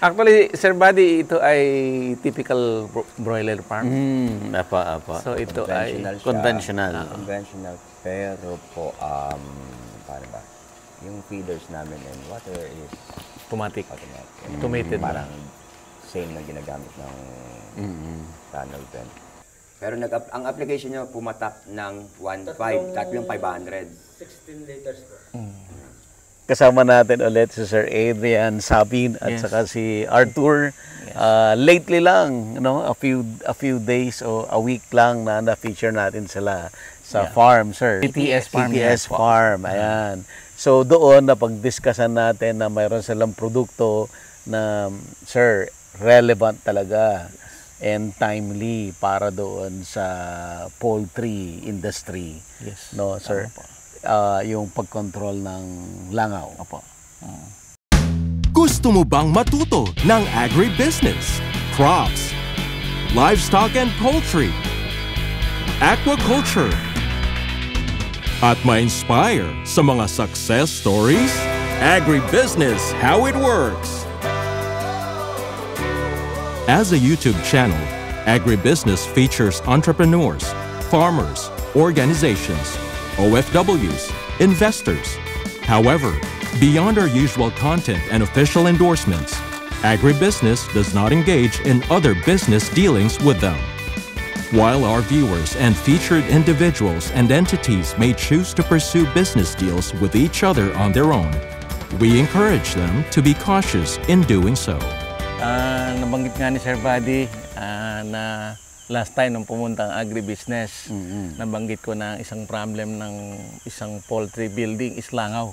Actually, Sir Buddy, ito ay typical broiler farm. Apa. So ito ay Conventional siya. Conventional. Conventional, pero po, paano ba? Yung feeders namin and water is automatic. automatic. Automated. Parang same na ginagamit ng tunnel vent. Pero ang application niya pumatak ng 1.5, tatlong 500. 16 liters po. Kasama natin ulit si Sir Adrian Sabin at saka si Arthur. Lately lang, a few days o a week lang na na-feature natin sila sa farm, sir. TTS Farm. TTS Farm, ayan. So doon napag-discussan natin na mayroon silang produkto na, sir, relevant talaga and timely para doon sa poultry industry. Yes. No, sir. Yung pag-control ng langaw. Opo. Gusto mo bang matuto ng agribusiness, crops, livestock and poultry, aquaculture, at ma-inspire sa mga success stories? Agribusiness, how it works! As a YouTube channel, Agribusiness features entrepreneurs, farmers, organizations, OFWs, investors. However, beyond our usual content and official endorsements, Agribusiness does not engage in other business dealings with them. While our viewers and featured individuals and entities may choose to pursue business deals with each other on their own, we encourage them to be cautious in doing so. Nabanggit nga ni Sir Buddy na last time nung pumunta ang agribusiness, nabanggit ko na isang problem ng isang poultry building is langaw.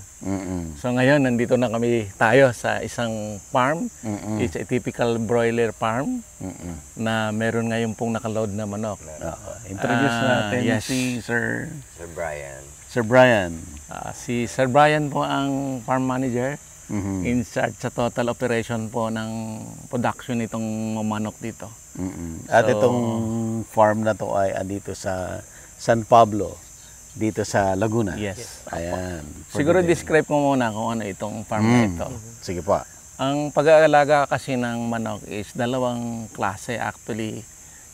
So ngayon, nandito na tayo sa isang farm. It's a typical broiler farm na meron ngayon pong nakaload na manok. Introduce natin si Sir Brian. Sir Brian. Si Sir Brian po ang farm manager. In charge sa total operation po ng production nitong manok dito. At itong farm na to ay andito sa San Pablo, dito sa Laguna. Yes. Ayan. Siguro describe mo muna kung ano itong farm na ito. Sige pa. Ang pag-aalaga kasi ng manok is dalawang klase actually.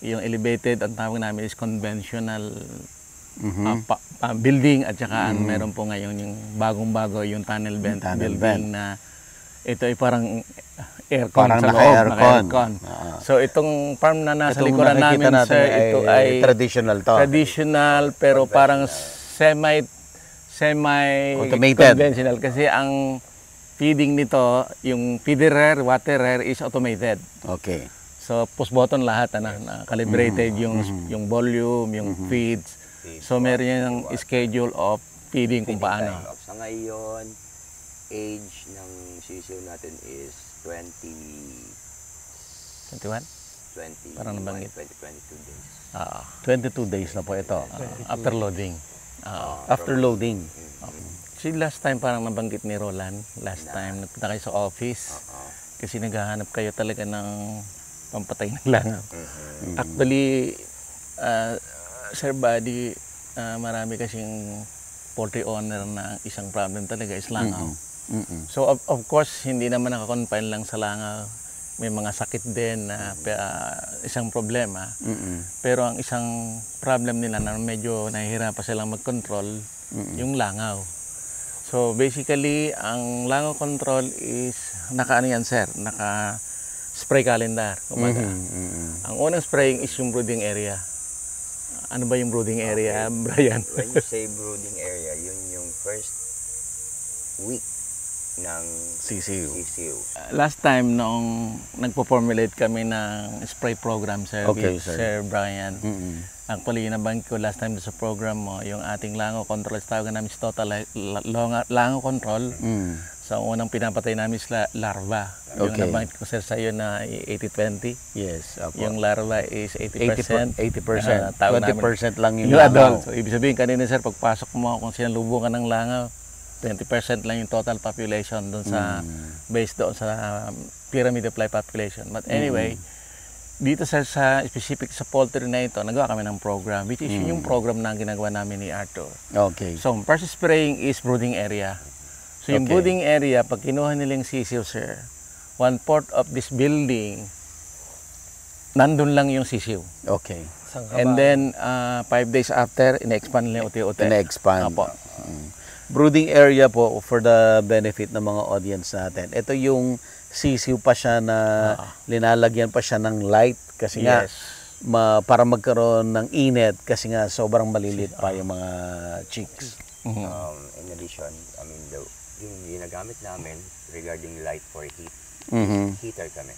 Yung elevated, ang tawag namin is conventional building at saka meron po ngayon yung bagong-bago yung tunnel vent building na ito ay parang aircon parang sa loob, naka-aircon. So itong farm na nasa Itong likuran namin, sir, ito ay traditional to. Traditional pero parang semi automated. conventional kasi ang feeding nito, yung feeder rear, water rear is automated. Okay. So push button lahat na calibrated yung volume, yung feeds. So meron yung schedule of feeding kung paano. Sa ngayon, age ng sisiw natin is 21? 22 Parang nabanggit. 22 days. 22 days na po ito. After loading. After loading. Si last time parang nabanggit ni Roland, last time nagpunta kayo sa office kasi naghahanap kayo talaga ng pampatay ng langaw. Actually, Sir Buddy, marami kasing poultry owner na isang problem talaga is langaw. So of course, hindi naman nakakonfine lang sa langaw. May mga sakit din na isang problema. Pero ang isang problem nila na medyo nahihirapan silang mag-control, yung langaw. So basically, ang langaw control is naka-ano yan, sir? Naka-spray calendar. Kumbaga. Ang unang spraying is yung brooding area. Ano ba yung brooding area, Brian? When you say brooding area, yun yung first week ng CCU. Last time nung nagpo-formulate kami ng spray program, sir, with Sir Brian. Actually, nabanggit ko last time sa program mo, yung ating langaw control, tawagan namin sa total langaw control. So, ang unang pinapatay namin is larva. Yung nabanggit ko, sir, sa'yo na 80-20. Yes. Yung larva is 80%. 80%. 20% lang yung adult. So, ibig sabihin kanina, sir, pagpasok mo kung sinalubungan ng langaw, 20% lang yung total population doon sa based doon sa pyramid of life population. But anyway, dito sa specific sa poultry na ito, nagawa kami ng program which is yung program na ginagawa namin ni Arthur. Okay. So, first spraying is brooding area. So, yung brooding area, pag kinuha nilang sisiw, sir, 1/4 of this building, nandun lang yung sisiw. Okay. And then, 5 days after, ina-expand nila uti-uti. Ina-expand. Opo. Brooding area po, for the benefit ng mga audience natin. Ito yung sisiw pa siya na linalagyan pa siya ng light kasi nga Yes. para magkaroon ng init kasi nga sobrang malilit pa yung mga chicks. In addition, I mean, yung ginagamit namin regarding light for heat, heater kami.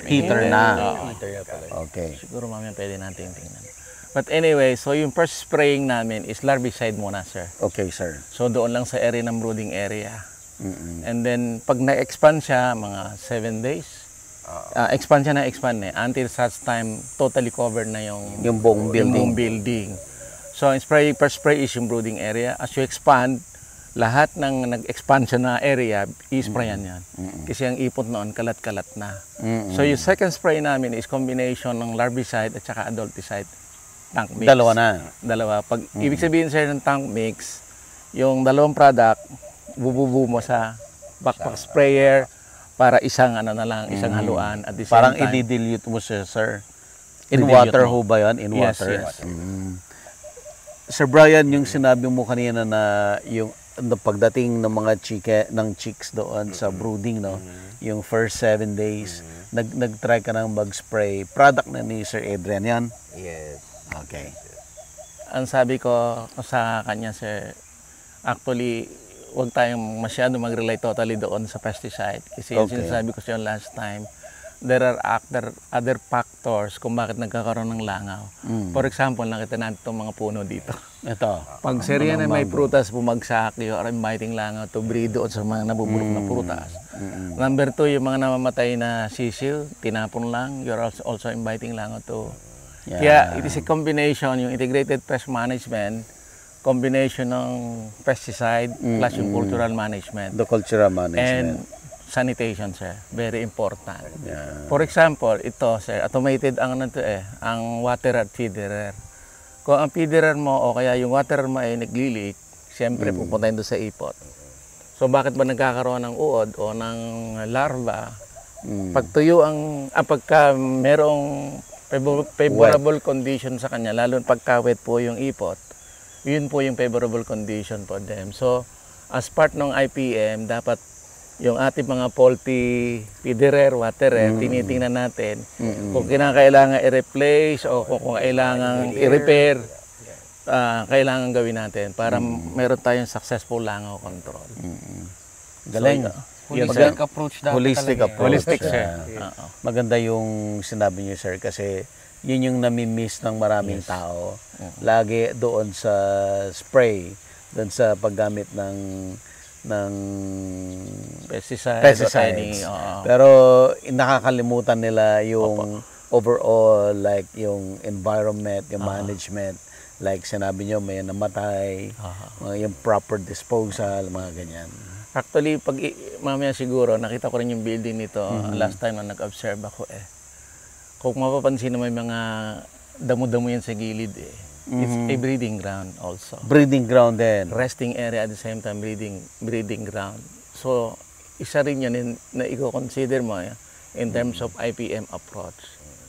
Heater na. Heater pala. Okay. Siguro mamaya pwede natin tingnan. But anyway, so yung first spraying namin is larvicide muna, sir. Okay, sir. So doon lang sa area ng brooding area. And then, pag na-expand siya, mga 7 days, expand siya na expand until such time, totally covered na yung Yung buong building. So, ang first spray is yung brooding area. As you expand, lahat ng nag-expansion na area, i-sprayan yan. Kasi ang ipot noon, kalat-kalat na. So, yung second spray namin is combination ng larvicide at saka adulticide. Tank mix. Dalawa na. Dalawa. Pag ibig sabihin sir ng tank mix, yung dalawang product, bububu mo sa backpack sprayer para isang isang haluan at the same Parang time. i-dilute mo siya, sir. In I-dilute water mo. ho ba yan? In Yes, water? yes. Sir Brian, yung sinabi mo kanina na yung pagdating ng mga chicks doon sa brooding, no? Yung first 7 days, nag-try ka ng mag-spray. Product na ni Sir Adrian yan? Yes. Okay. Ang sabi ko sa kanya sir, actually, huwag tayong masyado mag-rely totally doon sa pesticide. Kasi yung Okay. sinasabi ko sa iyo last time, there are other factors kung bakit nagkakaroon ng langaw. For example, nakita natin itong mga puno dito. Ito. Pag serya na may prutas bumagsak, you are inviting langaw to breed doon sa mga nabubulok na prutas. Number 2, yung mga namamatay na sisiw, tinapon lang, you are also inviting langaw to. Kaya it is a combination, yung integrated pest management, combination ng pesticide plus yung cultural management. The cultural And management. sanitation, sir. Very important. Yeah. For example, ito, sir, automated ang waterer at feederer. Kung ang feederer mo o kaya yung waterer mo ay nagli-leak, siyempre pupunta yun doon sa ipot. So bakit ba nagkakaroon ng uod o ng larva? Pagtuyo pagka merong favorable condition sa kanya, lalo pagka wet po yung ipot, yun po yung favorable condition for them. So, as part ng IPM, dapat yung ating mga faulty feederer, waterer, tinitingnan natin kung kinakailangan i-replace o kung kailangan i-repair, kailangan gawin natin para meron tayong successful langaw control. Galing. Holistic approach dapat Holistic talaga. approach. Holistic, sir. Yeah. Maganda yung sinabi niyo, sir, kasi yun yung nami-miss ng maraming tao. Lagi doon sa spray, doon sa paggamit ng Pesticides. Pero nakakalimutan nila yung overall, like yung environment, yung management. Like sinabi nyo, may namatay, yung proper disposal, mga ganyan. Actually, mamaya siguro, nakita ko rin yung building nito last time na nag-observe ako Kung mapapansin na may mga damo-damo yan sa gilid It's a breeding ground also. Breeding ground din. Resting area at the same time breeding ground. So, isa rin yun na i-consider mo in terms of IPM approach.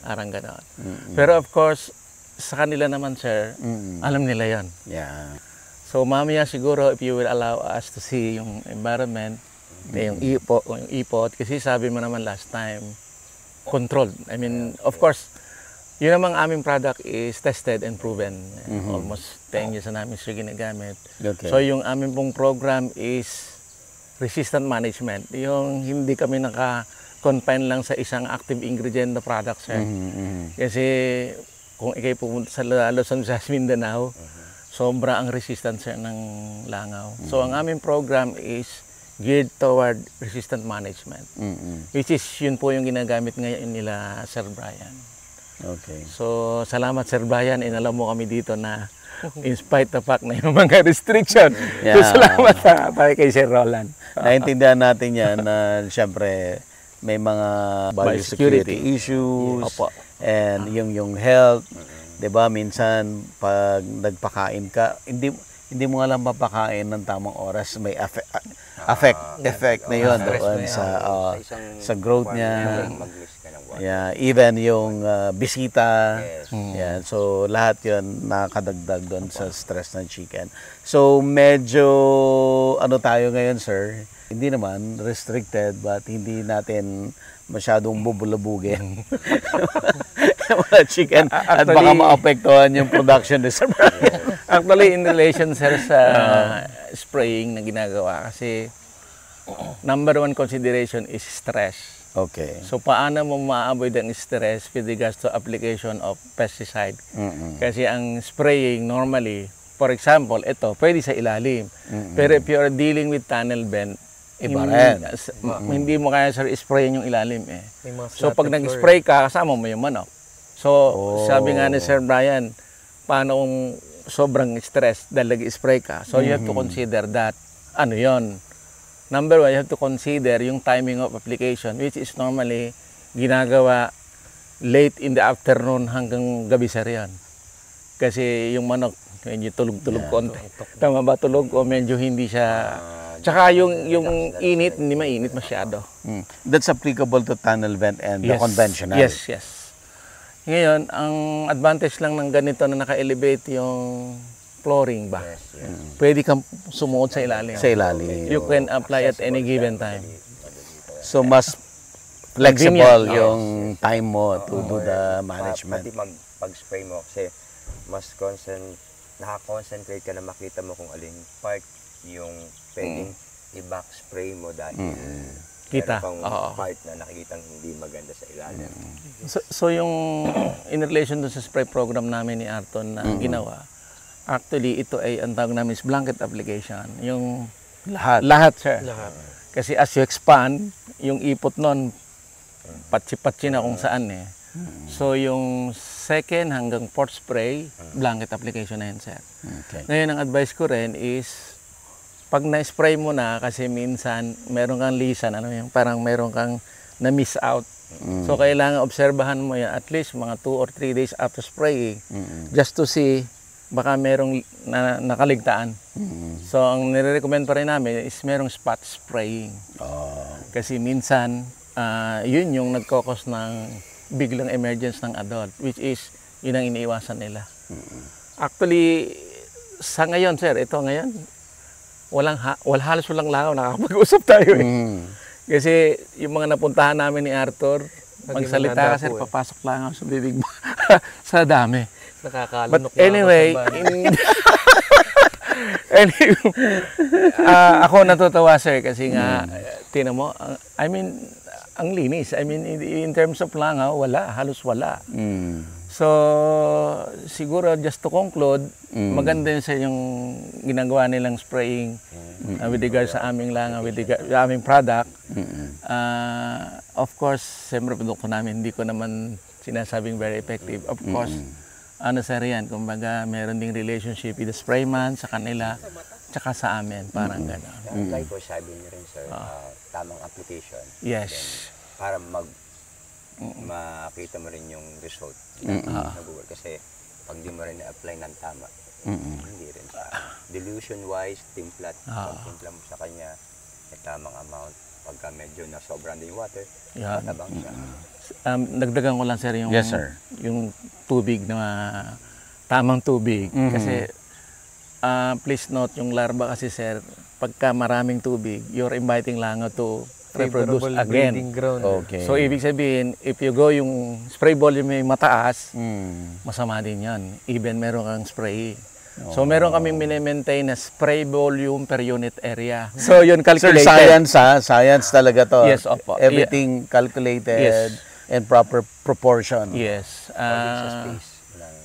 Arang ganon. Pero of course, sa kanila naman sir, alam nila yan. Yeah. So mamaya siguro if you will allow us to see yung environment, yung ipot, kasi sabi mo naman last time, controlled. I mean, of course, yun namang aming product is tested and proven. Almost 10 years na namin siya ginagamit. Okay. So yung aming pong program is resistant management. Yung hindi kami naka-confine lang sa isang active ingredient na product, sir. Kasi kung ikay pumunta sa Luzon, sa Mindanao, sobra ang resistance ng langaw. So ang aming program is geared toward resistant management. Which is yun po yung ginagamit ngayon nila Sir Brian. Okay. So salamat Sir Brian, inalam mo kami dito na in spite the fact na yung mga restriction. Yeah. So salamat tayo kay Sir Roland. Naintindihan natin yan na siyempre may mga biosecurity issues and yung health, 'di ba? Minsan pag nagpakain ka, hindi mo nga lang mapakain ng tamang oras, may effect na yun doon sa growth niya. Mag-miss ka ng water. Yeah, even yung bisita. Yan. So lahat 'yon nakakadagdag doon sa stress ng chicken. So medyo ano tayo ngayon, sir? Hindi naman restricted but hindi natin masyadong bubulabugin yung mga chicken at baka maapektuhan yung production ni Sir Brian. Actually, in relation, sir, sa spraying na ginagawa, kasi number one consideration is stress. Okay. So, paano mo ma-avoid ang stress with regards to application of pesticide? Kasi ang spraying normally, for example, ito, pwede sa ilalim. Pero if you are dealing with tunnel vent, Iba rin. Hindi mo kaya, sir, sprayin yung ilalim eh. May mga So, pag flatted nag-spray ka, kasama mo yung manok. So, sabi nga ni Sir Brian, paano kung sobrang stress dahil nag-spray ka? So, you have to consider that, ano yon. Number one, you have to consider yung timing of application, which is normally ginagawa late in the afternoon hanggang gabi, sir, yan. Kasi yung manok, medyo tulog-tulog konti. Tama ba, tulog o medyo hindi siya... Tsaka yung init, hindi mainit masyado. That's applicable to tunnel vent and the conventional. Yes. Ngayon, ang advantage lang ng ganito na naka-elevate yung flooring ba? Pwede kang sumuot sa ilalim. Sa ilalim. You can apply at any given time. So mas flexible yung time mo to do the management. Pati pag-spray mo kasi mas nakakonsentrate ka na makita mo kung aling part yung pwedeng i-back spray mo dahil Kita. meron pang part na nakikitang hindi maganda sa ilalim. So yung in relation dun sa spray program namin ni Arton na ginawa, actually ito ay ang tawag namin is blanket application. Yung lahat, sir. Lahat. Kasi as you expand, yung ipot nun, patsi-patsi na kung saan eh. So yung second hanggang fourth spray, blanket application na yun, sir. Okay. Ngayon, ang advice ko rin is, pag na-spray mo na, kasi minsan, meron kang lisan, parang meron kang na-miss out. So, kailangan obserbahan mo yan at least mga 2 or 3 days after spraying, just to see, baka merong nakaligtaan. So, ang nire-recommend pa rin namin is merong spot spraying. Kasi minsan, yun yung nagkokos ng biglang emergence ng adult, which is, yun ang iniiwasan nila. Actually, sa ngayon, sir, ito ngayon, halos walang langaw, nakakapag-usap tayo eh. Kasi yung mga napuntahan namin ni Arthur, magsalita kasi papasok langaw sa bibig mo. Sa dami. Nakakalunok. But anyway, ako natutuwa, sir, kasi nga, tinan mo, I mean, ang linis. I mean, in terms of langaw, halos wala. So, siguro, just to conclude, maganda yun sa yung ginagawa nilang spraying with regards sa aming langaw, with regards sa aming product. Of course, siyempre, produkto namin, hindi ko naman sinasabing very effective. Of course, sir yan, kumbaga, meron ding relationship with the sprayman sa kanila, tsaka sa amin, parang gano'n. Like ko sabi niyo rin, sir, tamang application. Yes. Para makita mo rin yung result na nag-work. Kasi pag di mo rin na-apply ng tama, hindi rin siya. Dilution-wise, pag-timpla mo sa kanya, may tamang amount. Pagka medyo na-sobrang din yung water, matabang siya. Dagdagan ko lang, sir, yung, Yes, sir. yung tubig na tamang tubig. Kasi, please note, yung larva kasi, sir, pagka maraming tubig, you're inviting langaw to reproduce again. Okay. So, ibig sabihin, if you go yung spray volume may mataas, masama din yan. Even meron kang spray. So, meron kaming mini-maintain na spray volume per unit area. So, yun calculated. Sir, science talaga to. Yes, opo. Everything calculated and proper proportion. Yes. Sa space ng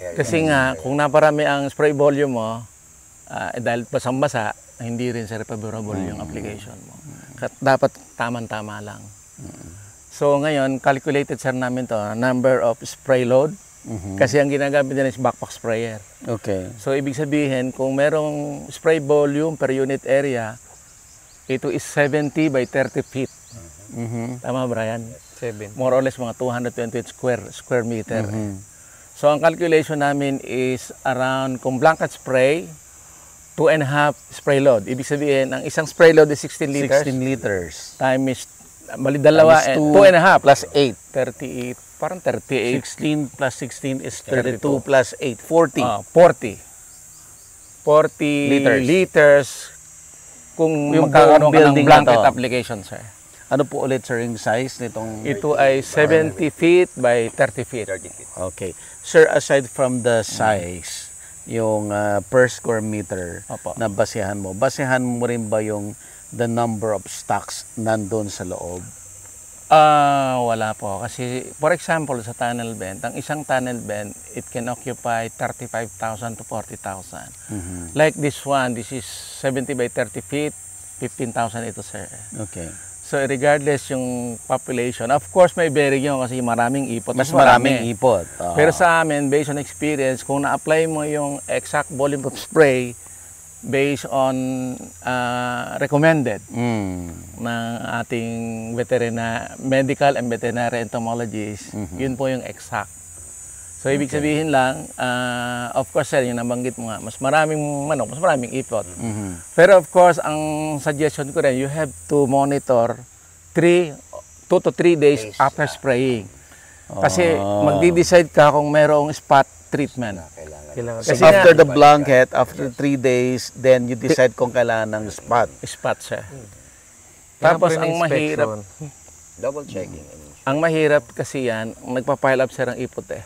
area. Kasi nga, kung naparami ang spray volume mo, dahil basang-basa, hindi rin sir favorable yung application mo. Dapat taman-tama lang. So ngayon, calculated sir namin to, number of spray load. Kasi ang ginagamit din is backpack sprayer. Okay. So ibig sabihin, kung merong spray volume per unit area, ito is 70 by 30 feet. Tama, Brian? 7. More or less mga 228 square meter. So ang calculation namin is around, kung blanket spray, 2.5 spray load. Ibig sabihin, ang isang spray load is 16 liters. 16 liters. Time is, bali dalawa, Times 2.5 plus 8. 38, parang 38. 16 plus 16 is 32 plus 8, 40. 40 Liters. liters kung Yung magkakaroon ka ng building na blanket to. application, sir. Ano po ulit, sir, yung size nitong... Ito ay 70 feet by 30 feet. 30 feet. Okay. Sir, aside from the size, yung per square meter Opo. na basehan mo rin ba yung the number of stocks nandun sa loob? Wala po. Kasi, for example, sa tunnel vent, ang isang tunnel vent, it can occupy 35,000 to 40,000. Like this one, this is 70 by 30 feet, 15,000 ito, sir. Okay. So, regardless yung population, of course, may bearing yun kasi maraming ipot. Mas maraming ipot. Pero sa amin, based on experience, kung na-apply mo yung exact volume of spray based on recommended ng ating medical and veterinary entomologists, yun po yung exact. So, ibig sabihin lang, of course, sir, yung nabanggit mo nga, mas maraming manok, mas maraming ipot. Pero of course, ang suggestion ko rin, you have to monitor 2 to 3 days after spraying. Kasi magdi-decide ka kung mayroong spot treatment. Kailangan. So Kasi after nga- the blanket, after 3 days, then you decide kung kailangan ng spot. Spot siya. Tapos ang mahirap, Double checking. ang mahirap kasi yan, nagpa-pile up sir ang ipot eh.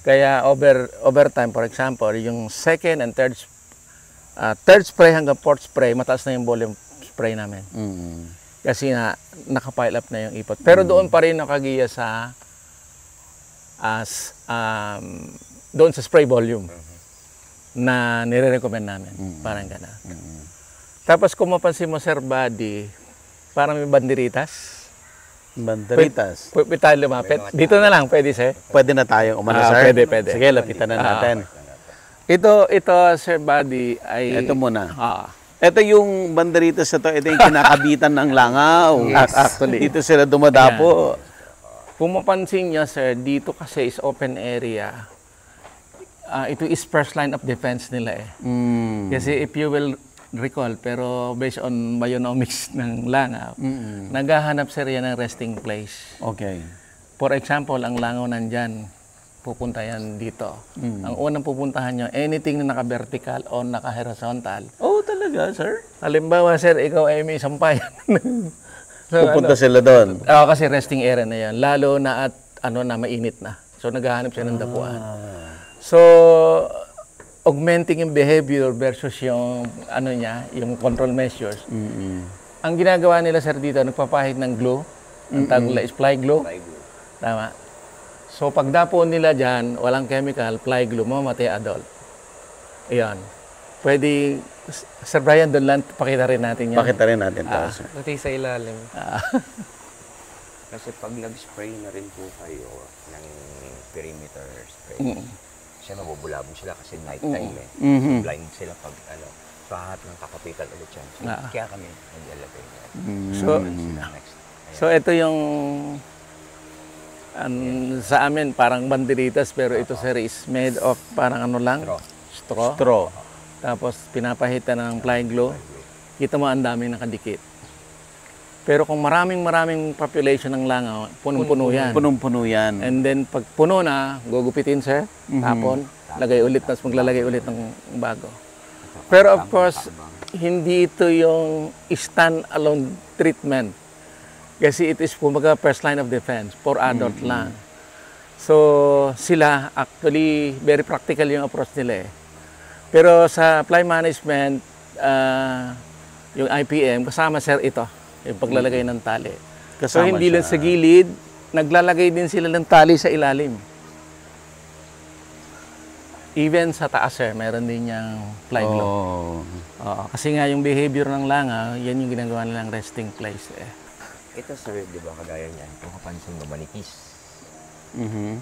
Kaya over time, for example, yung second and third spray hanggang fourth spray, mataas na yung volume spray namin. Kasi na naka-pile up na yung ipot. Pero doon pa rin nakagiya sa doon sa spray volume na nire-recommend namin. Parang gano'n. Tapos kung mapansin mo, Sir Buddy, parang may banderitas. Banderitas. Pwede tayo lumapit. Dito na lang, pwede, sir. Pwede na tayong umano, sir? Pwede. Sige, lapitan na natin. Ito, Sir Buddy, ay... Ito muna. Ah. Ito yung banderitas na to, ito yung kinakabitan ng langaw. Actually. Dito sila dumadapo. Kung mapansin nyo, sir, dito kasi is open area. Ito is first line of defense nila eh. Kasi if you will recall, pero based on bionomics ng langaw, naghahanap sir yan ng resting place. Okay. For example, ang langaw nandyan, pupunta yan dito. Ang unang pupuntahan nyo, anything na naka-vertical o naka-horizontal. Oh, talaga, sir? Halimbawa, sir, ikaw ay may sampayan. So, Pupunta sila doon. kasi resting area na yan. Lalo na at mainit na. So, naghahanap siya ng dapuan. So, augmenting yung behavior versus yung yung control measures. Ang ginagawa nila sir dito, nagpapahid ng glue. Ang tawag nila is fly glue. Tama. So pagdapo nila diyan, walang chemical, fly glue, mamatay adult. Ayan. Pwede, Sir Brian, doon lang pakita rin natin yan. Pakita rin natin to, sir. Pati sa ilalim. Kasi pag nag-spray na rin po kayo ng perimeter spray, siya mabubulabog sila kasi night time eh. Blind sila pag lahat ng kakapital ulit yan. So, kaya kami nag-alagay na. So ito yung sa amin parang banderitas pero ito sir is made of parang straw. Tapos pinapahita ng fly glue. Kita mo ang dami nakadikit. Pero kung maraming population ng langaw, punong-puno yan. Punong-puno yan. And then pag puno na, gugupitin sir, tapon, lagay ulit, tapos maglalagay ulit ng bago. Pero of course, hindi ito yung stand-alone treatment. Kasi it is kumbaga first line of defense for adult lang. So sila actually very practical yung approach nila eh. Pero sa fly management, yung IPM, kasama sir ito, yung paglalagay ng tali. So Kasama hindi lang siya. sa gilid, naglalagay din sila ng tali sa ilalim. Even sa taas sir, meron din yung fly glue. Oo, kasi nga yung behavior ng langaw, yan yung ginagawa nilang resting place eh. Ito sir, di ba, kagaya niyan, kung kapansin mo, manikis.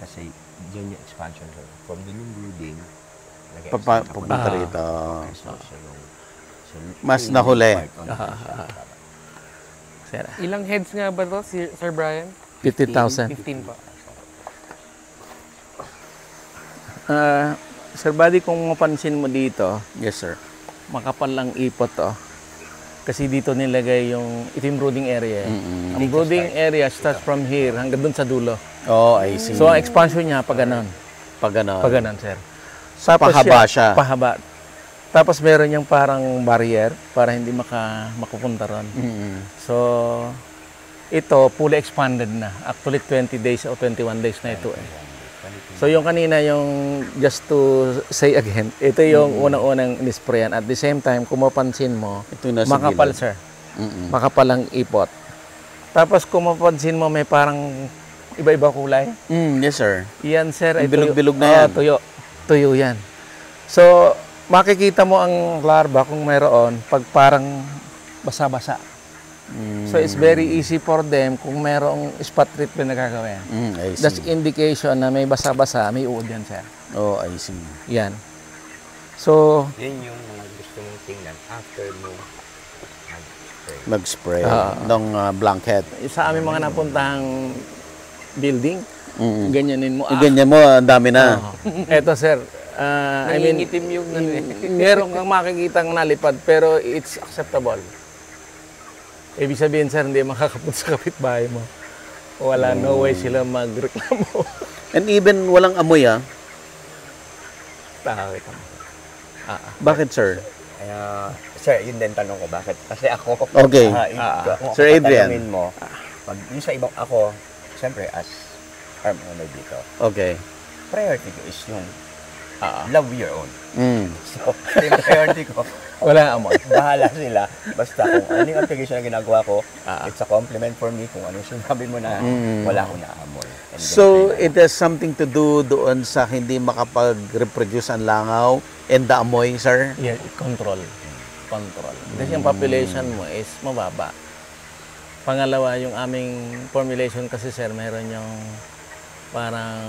Kasi yun yung expansion sir. From the new building, Papunta rito. Mas Mas nahuli. Sir, Ilang heads nga ba to, Sir Brian? 50,000. 15 pa. Sir Buddy, kung mapansin mo dito, Yes, sir. makapal lang ipot to. Kasi dito nilagay yung, ito yung brooding area. Ang brooding area starts from here hanggang dun sa dulo. Oh, I see. So, ang expansion niya, pag ganon. Pag ganon. Pag ganon, sir. Tapos Pahaba siya. Pahaba. Tapos meron yung parang barrier para hindi makapunta ron. So, ito, fully expanded na. Actually, 20 days o 21 days na ito eh. So, yung kanina, yung just to say again, ito yung unang-unang inisprayan. At the same time, kung mapansin mo, Ito yung nasa makapal, gilid. sir. Makapal ang ipot. Tapos, kung mapansin mo, may parang iba-iba kulay. Yes, sir. Yan, sir. ay Bilog-bilog na tuyo. yan. Tuyo. Tuyo yan. So, makikita mo ang larva kung mayroon pag parang basa-basa. So, it's very easy for them kung mayroong spot treatment na gagawin. I see. That's indication na may basa-basa, may uod yan, sir. Oh, I see. Yan. So, Yun yung mga gusto mong tingnan after mo mag-spray. Mag-spray ng blanket. sa aming mga napuntahang building, ganyanin mo. Ganyan mo, ang dami na. Eto, sir. I mean, Nangingitim yung ano eh. meron kang makikitang nalipad pero it's acceptable. Ibig sabihin, sir, hindi makakapunta sa kapitbahay mo. Wala, no way sila magreklamo. And even walang amoy, Nakakita mo. Bakit, sir? Sir, yun din tanong ko, bakit? Kasi ako, Okay. kung Sir ako Adrian. tatanungin mo, pag yung sa ibang ako, siyempre as farm owner dito, Okay. priority ko is yung love your own. So, yung priority ko, Wala amoy. bahala sila. Basta kung ano yung application na ginagawa ko, it's a compliment for me. Kung ano yung sinabi mo na wala akong naamoy. And So, ganun. it has something to do doon sa hindi makapag-reproduce ang langaw and the amoy, sir? Yeah, control. Control. Kasi yung population mo is mababa. Pangalawa, yung aming formulation kasi, sir, meron yung parang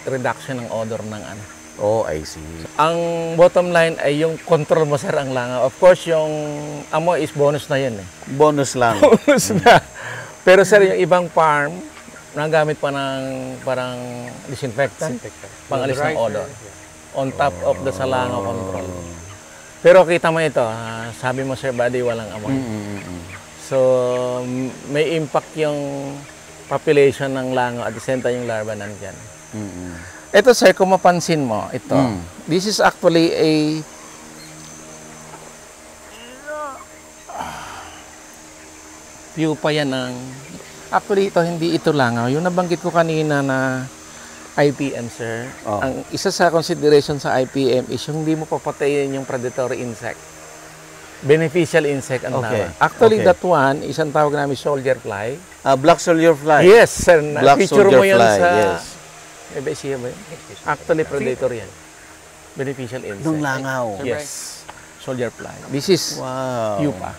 reduction ng odor ng ano. Oh, I see. Ang bottom line ay yung control mo, sir, ang langaw. Of course, yung amoy is bonus na yun eh. Bonus lang. Bonus na. Pero, sir, yung ibang farm, nagamit pa ng parang disinfectant, pangalis ng odor. On top of the salangaw control. Pero kita mo ito, sabi mo, sir, buddy, walang amoy. So, may impact yung population ng langaw at the same time yung larva nandyan. Ito, sir, kung mapansin mo, ito. This is actually a pupa yan ng... Actually, ito, hindi ito langaw. Yung nabanggit ko kanina na IPM, sir. Ang isa sa consideration sa IPM is yung hindi mo papatayin yung predatory insect. Beneficial insect ang Okay. tawag. Actually, Okay. that one, isang tawag namin soldier fly. Black soldier fly. Yes, sir. Black Picture soldier mo yun fly, sa... yes. Siya ba yun? Actually, predator yan. Beneficial insect. Nung langaw. Yes. Soldier fly. This is Wow. pupa.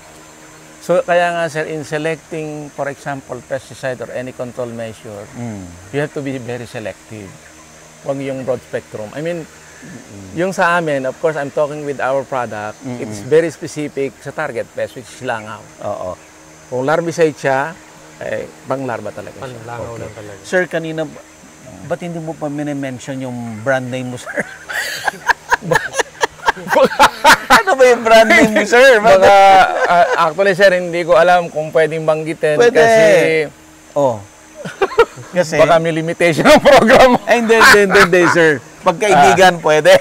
So, kaya nga, sir, in selecting, for example, pesticide or any control measure, you have to be very selective. Huwag yung broad spectrum. I mean, yung sa amin, of course, I'm talking with our product, it's very specific sa target pest, which is langaw. Oo. Kung larvicide siya, eh, pang larva talaga siya. Panlangaw lang talaga. Sir, kanina, ba't hindi mo pa minimension yung brand name mo, sir? Ano ba yung brand name mo, sir? Baka, actually, sir, hindi ko alam kung pwedeng banggitin Pwede. kasi Oh. Kasi, baka may limitation ng program mo. ay, hindi, sir. Pagkaibigan, pwede.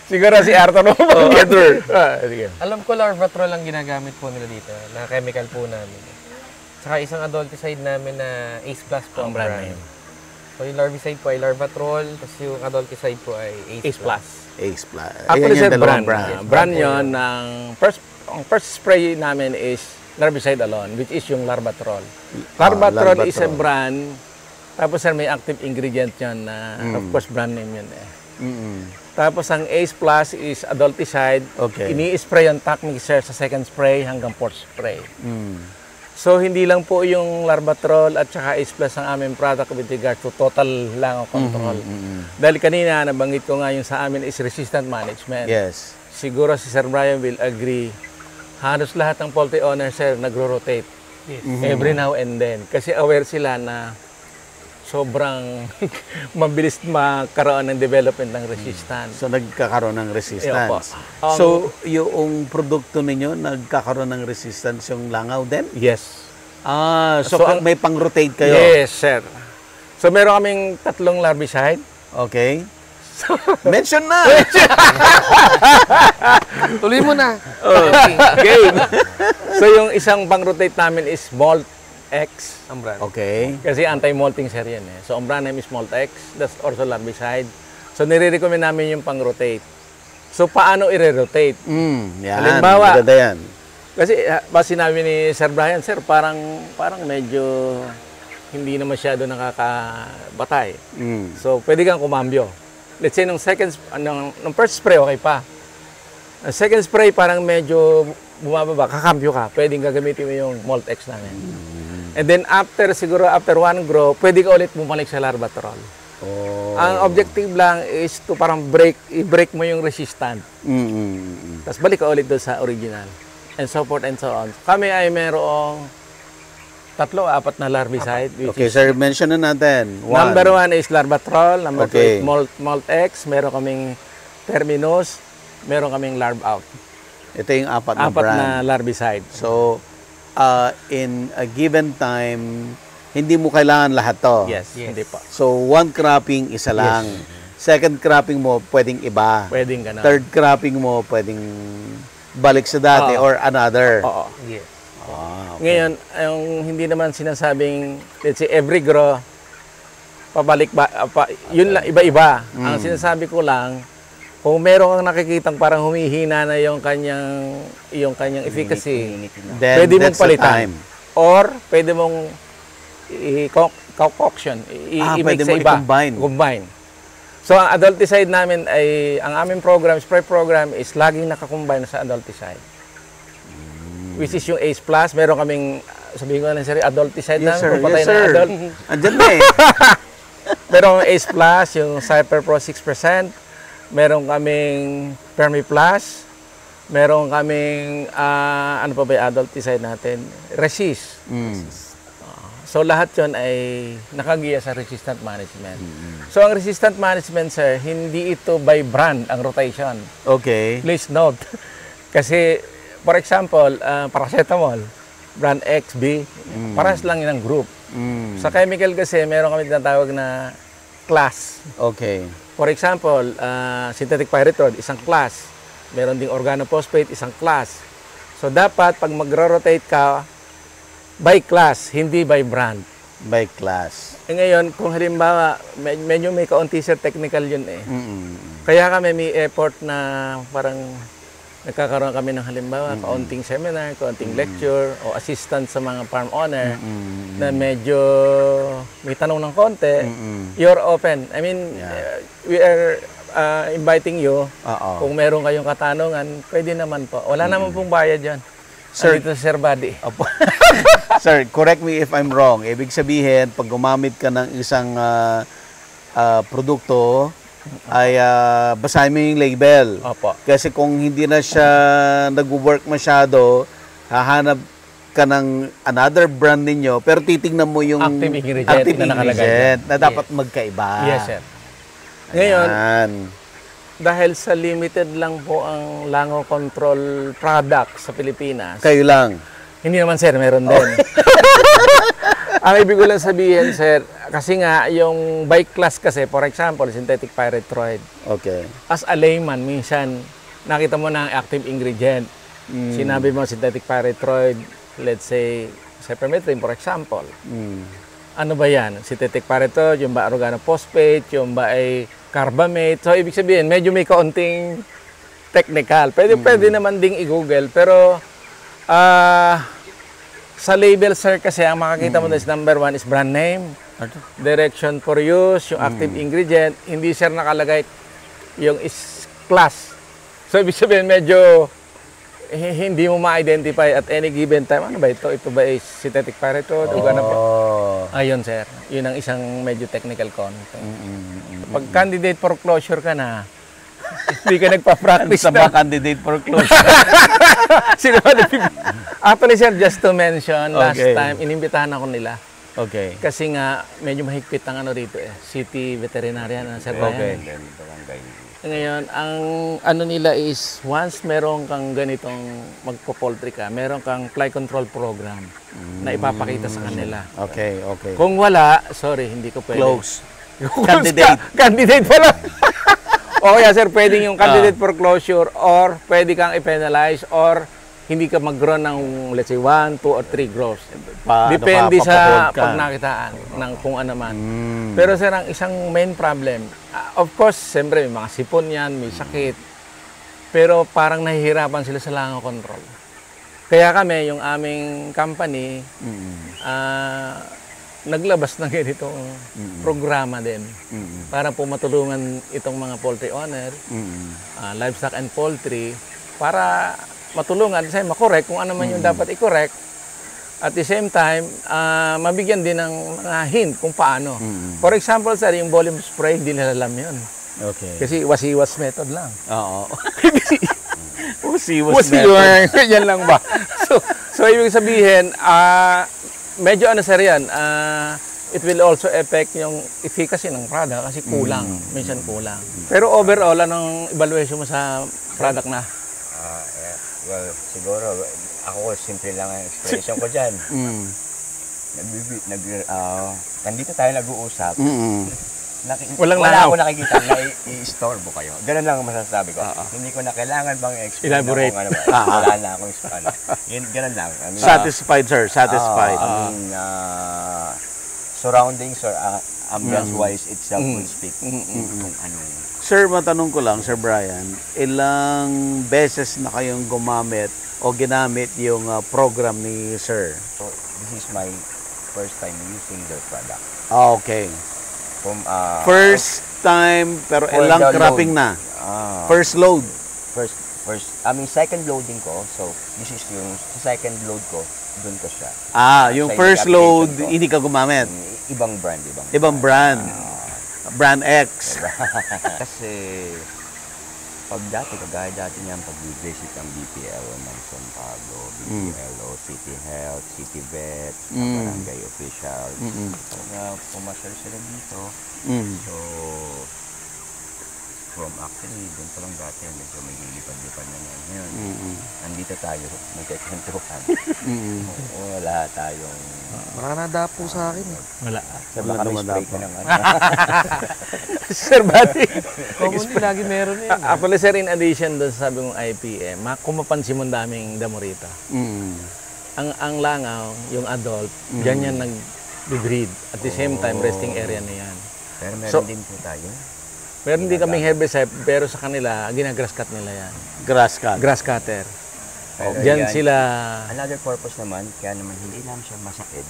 Siguro si Arthur mo Arthur. Sige. Alam ko Larvatrol ang ginagamit po nila dito, na chemical po namin. Saka isang adulticide namin na Ace Plus po Ang brand name. So yung larvicide po ay Larvatrol, tapos yung adulticide po ay Ace Plus. Ace Plus. Actually, sir, Ayan yung dalawang brand. Brand yun ng ang first spray namin is larvicide alone, which is yung Larvatrol. Larvatrol is a Larvatrol. brand. Tapos, sir, may active ingredient yun na, of course, brand name yun eh. Tapos, ang Ace Plus is adulticide. Okay. Ini-spray yung tack mixer sa second spray hanggang fourth spray. So, hindi lang po yung Larvatrol at saka Ace Plus ang aming product with regard to total langaw control. Dahil kanina, nabanggit ko nga yung sa amin is resistant management. Yes. Siguro si Sir Brian will agree. Halos lahat ng poultry owners, sir, nagro-rotate. Every now and then. Kasi aware sila na sobrang mabilis magkaroon ng development ng resistance. So, nagkakaroon ng resistance. Opo. So, yung produkto ninyo, nagkakaroon ng resistance yung langaw din? Yes. So, So, ang- may pang-rotate kayo? Yes, sir. So, meron kaming 3 larvicide. Okay. Mention na! Tuloy mo na. Game. So, yung isang pang-rotate namin is Molt X. Ang brand. Okay. Kasi anti-molting sir yan eh. So, ang brand name is Molt X. That's also larvicide. So, nire-recommend namin yung pang-rotate. So, paano i-rotate? Yan. Halimbawa- Maganda yan. Kasi, ba sinabi ni Sir Brian, sir, parang medyo hindi na masyado nakakabatay. So, pwede kang kumambyo. Let's say, nung first spray, okay pa. Ang second spray, parang medyo bumababa, kakambyo ka. Pwedeng gagamitin mo yung Molt X namin. And then, siguro after 1 grow, pwede ka ulit bumalik sa Larbatrol. Oh. Ang objective lang is to parang i-break mo yung resistant. Tapos balik ka ulit doon sa original. And so forth and so on. Kami ay merong 3-4 na larvicide. Okay, sir, mention na natin. Number 1 is Larbatrol. Number 2 Okay. is Molt X. Meron kaming Terminus. Meron kaming Larb Out. Ito yung 4 na 4 brand. na larvicide. So, in a given time, hindi mo kailangan lahat to. Yes, hindi pa. So, 1 cropping, isa lang. Second cropping mo, pwedeng iba. Pwedeng ganun. Third cropping mo, pwedeng balik sa dati or another. Oo. Yes. Ngayon, yung hindi naman sinasabing, let's say, every grow, pabalik ba, yun lang, iba-iba. Ang sinasabi ko lang, kung meron kang nakikitang parang humihina na yung kanyang efficacy, Then, pwede mong that's the palitan. time. Or, pwede mong concoction, Pwede i-mix sa mo iba. i-combine. So, ang adulticide namin ay, ang aming program, spray program, is laging nakakombine sa adulticide. Which is yung ACE Plus. Meron kaming, sabihin ko na sir, adulticide Yes, na, sir. kung patay Yes, na sir. adult. Andyan na eh. Meron kaming ACE Plus, yung Cyper Pro 6%. Meron kaming Permi Plus. Meron kaming, ano pa ba yung adulticide natin? Resist. So, lahat yun ay nakagiya sa resistant management. So, ang resistant management, sir, hindi ito by brand ang rotation. Okay. Please note. Kasi, for example, paracetamol, brand X, B, paras lang yun ang group. Sa chemical kasi, meron kami tinatawag na class. Okay. For example, synthetic pyrethroid, isang class. Meron ding organophosphate, isang class. So, dapat, pag magro-rotate ka, by class, hindi by brand. By class. Ngayon, kung halimbawa, medyo may kaunti sir technical yun eh. Kaya kami may effort na parang nagkakaroon kami ng halimbawa, kaunting seminar, kaunting lecture, o assistant sa mga farm owner na medyo may tanong ng konti, you're open. I mean, we are inviting you. Kung meron kayong katanungan, pwede naman po. Wala naman pong bayad yan. Sir, dito Sir Buddy. Sir, correct me if I'm wrong. Ibig sabihin, pag gumamit ka ng isang produkto, ay basahin mo yung label. Opo. Kasi kung hindi na siya nag-work masyado, hahanap ka ng another brand ninyo, pero titingnan mo yung Active ingredient na nakalagay ingredient na dapat magkaiba. Yes, sir. Ngayon, Ayan. dahil sa limited lang po ang langaw control product sa Pilipinas. Kayo lang. Hindi naman sir, meron din. Ang ibig ko lang sabihin sir, kasi nga yung bike class kasi, for example, synthetic pyrethroid. Okay. As a layman, minsan nakita mo na ang active ingredient. Sinabi mo synthetic pyrethroid, let's say, cypermethrin, for example. Ano ba yan? Synthetic pyrethroid, yung ba organophosphate, yung ba ay carbamate. So, ibig sabihin, medyo may kaunting technical. Pwede naman ding i-google. Pero, sa label, sir, kasi ang makakita mo is number 1 is brand name, direction for use, yung active ingredient. Hindi, sir, nakalagay yung is class. So, ibig sabihin, medyo hindi mo ma-identify at any given time. Ano ba ito? Ito ba is synthetic pyrethroid? Ayun, sir. Yun ang isang medyo technical content. Pag candidate for closure ka na, hindi ka nagpa-practice Sa na. mga candidate for closure. Sino ba Actually, sir, just to mention, last Okay. time, inimbitahan ako nila. Okay. Kasi nga, medyo mahigpit ang ano rito eh. City veterinarian, Sir Okay. Ryan. Then, barangay. Ngayon, ang ano nila is, once meron kang ganitong magpo-poultry ka, meron kang fly control program na ipapakita sa kanila. Okay, okay. Kung wala, sorry, hindi ko pwede. Close. Candidate. Candidate pala. O kaya sir, pwedeng yung candidate for closure or pwede kang i-penalize or hindi ka mag-grow ng, let's say, 1, 2, or 3 grows. Depende sa pagnakitaan ng kung ano man. Pero sir, ang isang main problem, of course, siyempre may mga sipon yan, may sakit. Pero parang nahihirapan sila sa langaw control. Kaya kami, yung aming company, naglabas ng ganitong programa din para po matulungan itong mga poultry owner, livestock and poultry, para matulungan sa makorek kung ano man yung dapat i-correct. At the same time, mabigyan din ng mga hint kung paano. For example, sir, yung volume spray, hindi nila alam yun. Okay. Kasi iwas-iwas method lang. Oo. Usiwas method. Usiwas, yan lang ba? So ibig sabihin, medyo ano sir yan, it will also affect yung efficacy ng product kasi kulang, minsan kulang. Pero overall, anong evaluation mo sa product na? Well, siguro, ako simple lang ang explanation ko dyan. Nandito tayo nag-uusap. Walang wala langaw. ako nakikita na i-istorbo kayo. Ganun lang ang masasabi ko. Hindi ko na kailangan bang i-explain Elaborate. na kung ano ba. Wala na akong explain. Ganun lang. I mean, Satisfied, sir. Satisfied. I mean, surroundings or ambience-wise itself will speak kung anong. Sir, matanong ko lang, Sir Brian, ilang beses na kayong gumamit o ginamit yung program ni Sir? So, this is my first time using their product. Okay. From, First time, pero for ilang the cropping load. na? First load? Second loading ko. So, this is yung second load ko, doon ko siya. Yung Sa first application load, ko. hindi ka gumamit? Ibang brand, Ibang brand? Brand X? Kasi, pag kagaya dati niyan, pag-visit ang BPLO ng San Pablo, BPLO, City Health, City Vet, Barangay Official. So, pumasyal sila dito. So, from actually, doon pa lang dati, medyo may lilipad-lipad na ngayon. Nandito tayo, nagkikwentuhan. Wala tayong... Baka nadapo sa akin. Wala. Sa baka may spray ka ng ano. Sir, buddy. Commonly, lagi meron yan. Actually, sir, in addition doon sa sabi kong IPM, kung mapansin mo daming damo rito. Ang langaw, yung adult, dyan yan nag-breed. At the same time, resting area na yan. Pero meron din po tayo. Meron din kaming herbicide, pero sa kanila, ginagrass cut nila yan. Grass cut? Grass cutter. Pero Diyan yan, sila... Another purpose naman, kaya naman hindi naman siya masakit.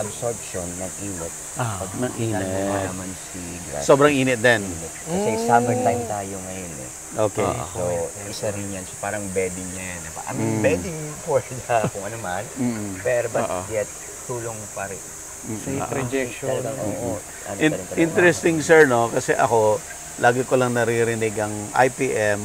Absorption ng init. ng init. Naman si grass. Sobrang init din. Kasi summertime tayo ngayon eh. Okay. So, isa rin yan. So, parang bedding niya yan. I mean, bedding for the kung ano man. Pero but yet, tulong pa rin. Safe rejection. Oo. Interesting, sir, no? Kasi ako, lagi ko lang naririnig ang IPM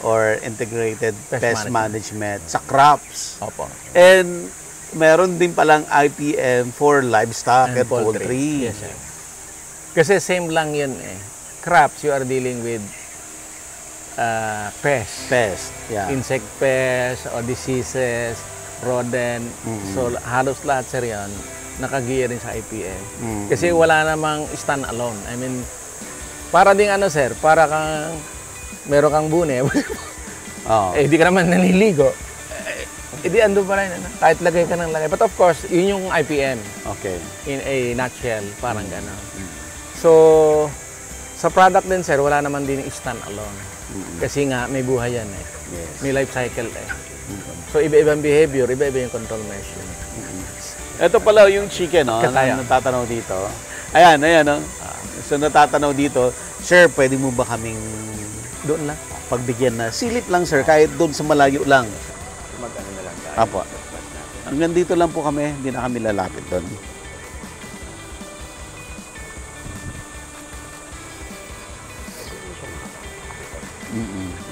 or Integrated Pest Management sa crops. Opo. And meron din palang IPM for livestock and poultry. Yes, sir. Kasi same lang yun eh. Crops, you are dealing with pests. Pest, yeah. Insect pests or diseases, rodent. So halos lahat sir yan, nakagiya rin sa IPM. Kasi wala namang stand alone. I mean, para ding ano sir, para kang meron kang bune. Eh di ka naman naniligo. Di ando pa rin. Ano? Kahit lagay ka ng lagay. But of course, yun yung IPM. Okay. In a nutshell, parang gano'n. So, sa product din sir, wala naman din stand alone. Kasi nga, may buhay yan eh. Yes. May life cycle eh. So, iba-ibang behavior, iba-iba yung control measure. Ito pala yung chicken, no? Kataya. Natatanaw dito. Ayan, no? So, natatanaw dito. Sir, pwede mo ba kaming Doon lang. pagbigyan na silip lang, sir, kahit doon sa malayo lang? Mag-ano na lang tayo. Apo. Hanggang dito lang po kami, hindi na kami lalapit doon.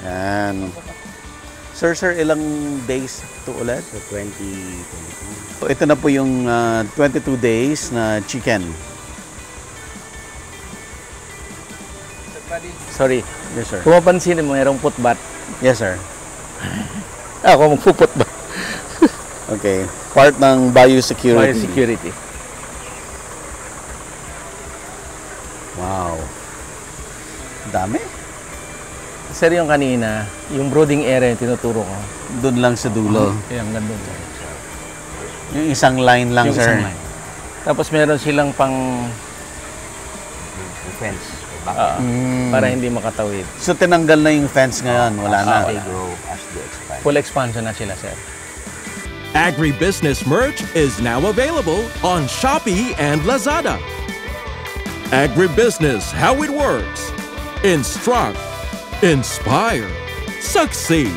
Yan. Sir, ilang days to ulit? So 2022. So, ito na po yung 22 days na chicken. Sorry. Yes, sir. Kung mapansin mo, mayroong putbat. Yes, sir. Ako magpuputbat. Okay. Part ng biosecurity. Biosecurity. Wow. Dami. Sir, yung kanina, yung brooding area yung tinuturo ko. Doon lang sa dulo. Kaya ang ganda sir. Yung isang line lang, Yung sir. isang line. Tapos meron silang pang Fence. Back. para hindi makatawid. So, tinanggal na yung fence ngayon. Wala na. They grow as they expand. Full expansion na sila, sir. Agribusiness merch is now available on Shopee and Lazada. Agribusiness, how it works. Instruct, inspire, succeed.